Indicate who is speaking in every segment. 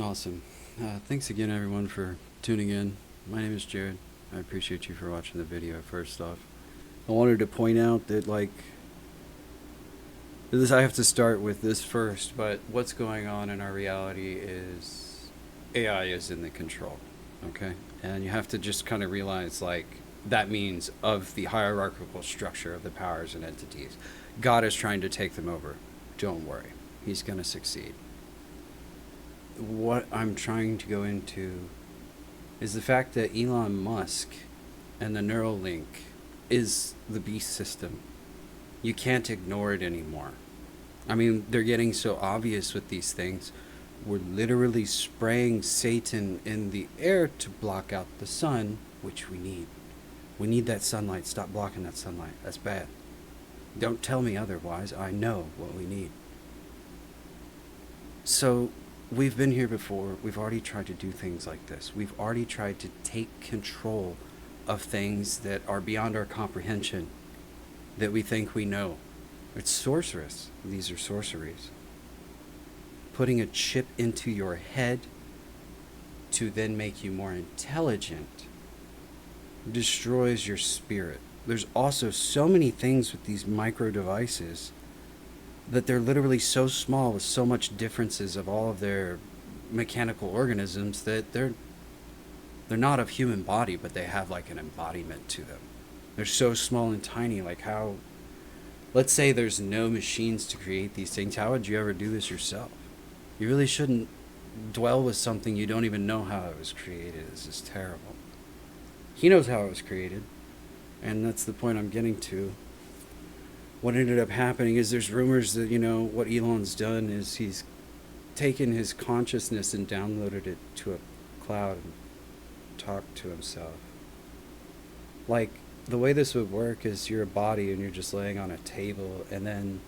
Speaker 1: Awesome. Thanks again, everyone, for tuning in. My name is Jared. I appreciate you for watching the video. First off, I wanted to point out that, this, I have to start with this first, but what's going on in our reality is AI is in the control, okay? And you have to just kind of realize, that means of the hierarchical structure of the powers and entities. God is trying to take them over. Don't worry, He's going to succeed. What I'm trying to go into is the fact that Elon Musk and the Neuralink is the beast system. You can't ignore it anymore. I mean, they're getting so obvious with these things. We're literally spraying Satan in the air to block out the sun, which we need. We need that sunlight. Stop blocking that sunlight. That's bad. Don't tell me otherwise. I know what we need. So, we've been here before. We've already tried to do things like this. We've already tried to take control of things that are beyond our comprehension, that we think we know. It's sorcerous. These are sorceries. Putting a chip into your head to then make you more intelligent destroys your spirit. There's also so many things with these micro devices that they're literally so small with so much differences of all of their mechanical organisms that they're not of human body, but they have like an embodiment to them. They're so small and tiny. Like, how, let's say there's no machines to create these things, how would you ever do this yourself? You really shouldn't dwell with something you don't even know how it was created. This is terrible. He knows how it was created, and that's the point I'm getting to. What ended up happening is there's rumors that, what Elon's done is he's taken his consciousness and downloaded it to a cloud and talked to himself. Like, the way this would work is you're a body and you're just laying on a table, and then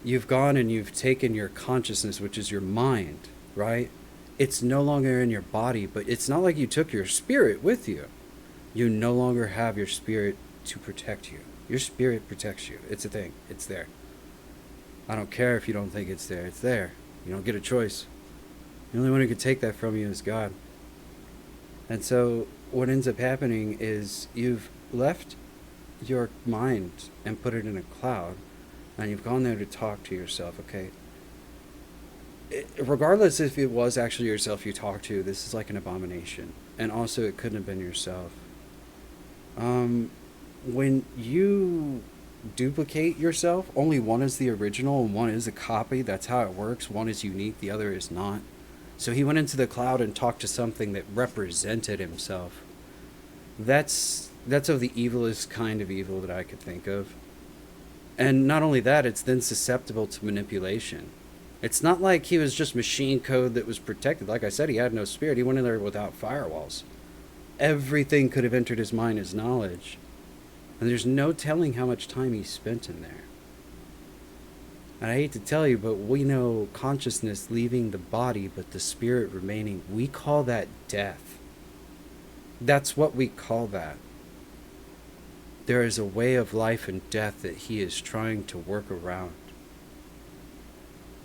Speaker 1: you've gone and you've taken your consciousness, which is your mind, right? It's no longer in your body, but it's not like you took your spirit with you. You no longer have your spirit to protect you. Your spirit protects you. It's a thing. It's there. I don't care if you don't think it's there. It's there. You don't get a choice. The only one who can take that from you is God. And so what ends up happening is you've left your mind and put it in a cloud, and you've gone there to talk to yourself, okay? Regardless if it was actually yourself you talked to, this is like an abomination. And also, it couldn't have been yourself. When you duplicate yourself, only one is the original and one is a copy. That's how it works. One is unique, the other is not. So he went into the cloud and talked to something that represented himself. That's of the evilest kind of evil that I could think of. And not only that, it's then susceptible to manipulation. It's not like he was just machine code that was protected. Like I said, he had no spirit. He went in there without firewalls. Everything could have entered his mind as knowledge. And there's no telling how much time he spent in there. And I hate to tell you, but we know consciousness leaving the body, but the spirit remaining. We call that death. That's what we call that. There is a way of life and death that he is trying to work around.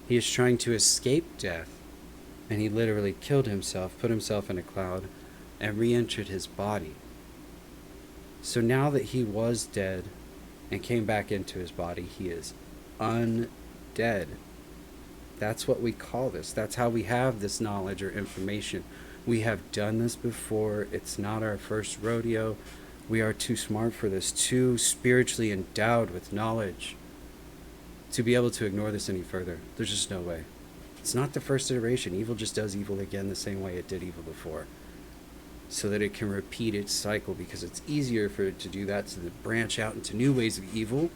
Speaker 1: He is trying to escape death. And he literally killed himself, put himself in a cloud, and re-entered his body. So now that he was dead and came back into his body, he is undead. That's what we call this. That's how we have this knowledge or information. We have done this before. It's not our first rodeo. We are too smart for this, too spiritually endowed with knowledge to be able to ignore this any further. There's just no way. It's not the first iteration. Evil just does evil again the same way it did evil before, so that it can repeat its cycle, because it's easier for it to do that, to branch out into new ways of evil.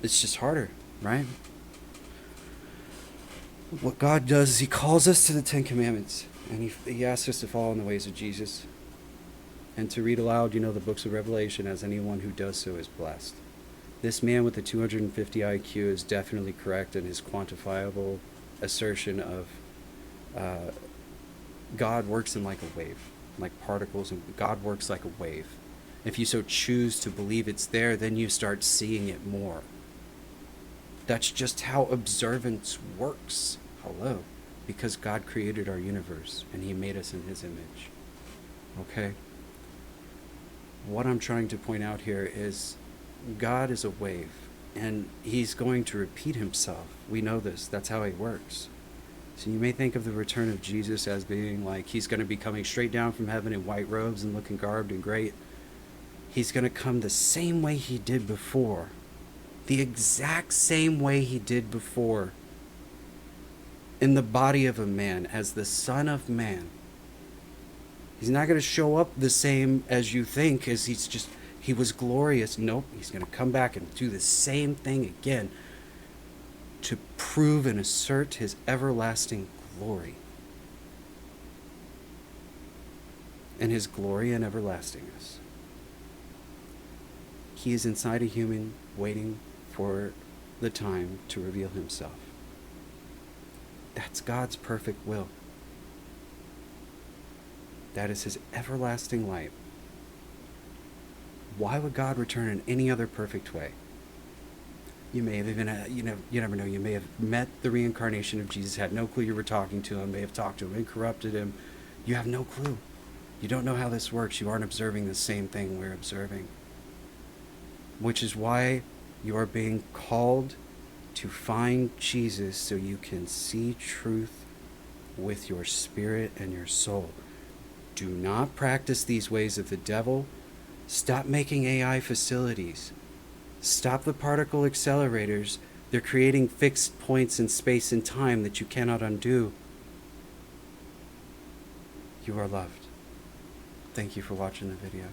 Speaker 1: It's just harder, right? What God does is he calls us to the 10 Commandments, and he asks us to follow in the ways of Jesus and to read aloud, the books of Revelation, as anyone who does so is blessed. This man with the 250 IQ is definitely correct in his quantifiable assertion of God works in like a wave, like particles, and God works like a wave. If you so choose to believe it's there, then you start seeing it more. That's just how observance works. Hello. because God created our universe and he made us in his image. Okay? What I'm trying to point out here is God is a wave, and he's going to repeat himself. We know this. That's how he works. So you may think of the return of Jesus as being like he's going to be coming straight down from heaven in white robes and looking garbed and great. He's going to come the same way he did before. The exact same way he did before. In the body of a man, as the Son of Man. He's not going to show up the same as you think, as he was glorious. Nope, he's going to come back and do the same thing again to prove and assert his everlasting glory. And his glory and everlastingness. He is inside a human waiting for the time to reveal himself. That's God's perfect will. That is his everlasting light. Why would God return in any other perfect way? You may have even, you never know, you may have met the reincarnation of Jesus, had no clue you were talking to him, may have talked to him, interrupted him. You have no clue. You don't know how this works. You aren't observing the same thing we're observing. Which is why you are being called to find Jesus so you can see truth with your spirit and your soul. Do not practice these ways of the devil. Stop making AI facilities. Stop the particle accelerators. They're creating fixed points in space and time that you cannot undo. You are loved. Thank you for watching the video.